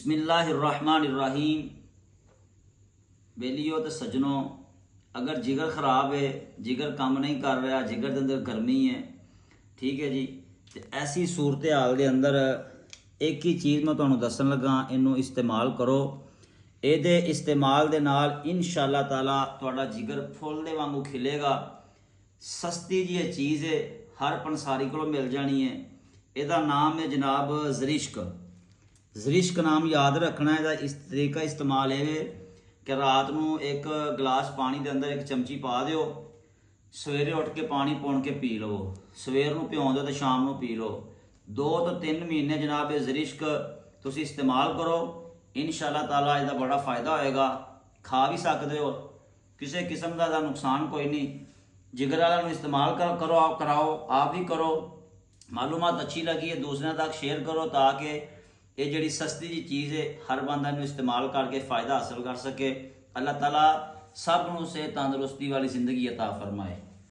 बिस्मिल्लाहिर्रहमानिर्रहीम। बेलियो तो सज्जनों, अगर जिगर ख़राब है, जिगर काम नहीं कर रहा, जिगर के अंदर गर्मी है, ठीक है जी, तो ऐसी सूरत हाल के अंदर एक ही चीज़ मैं तुहानूं दसन लगा, इनू इस्तेमाल करो। ये इस्तेमाल दे नाल इंशाअल्लाह ताला तुहाडा जिगर फुल दे वांगू खिलेगा। सस्ती जी चीज़ है, हर पंसारी को मिल जानी है। ਇਹਦਾ नाम है जनाब ज़रिश्क। ज़रिश्क नाम याद रखना है। इस तरीका इस्तेमाल है कि रात को एक गिलास पानी के अंदर एक चमची पा दिओ, सवेरे उठ के पानी पुन के पी लो, सवेर को भ्यों दो तो शाम को पी लो। 2 तो 3 महीने जनाब ज़रिश्क तुसी इस्तेमाल करो, इंशाअल्लाह ताला इसका बड़ा फ़ायदा होएगा। खा भी सकते हो, किसी किस्म का नुकसान कोई नहीं। जिगर वाला इस्तेमाल करो, आप कराओ, आप भी करो। मालूमात अच्छी लगी है दूसरों तक शेयर करो, ताकि ये जी सस्ती जी चीज़ है हर बंदा इस्तेमाल करके फ़ायदा हासिल कर सके। अल्लाह ताला सब नूं सेहत तंदुरुस्ती वाली ज़िंदगी अता फरमाए।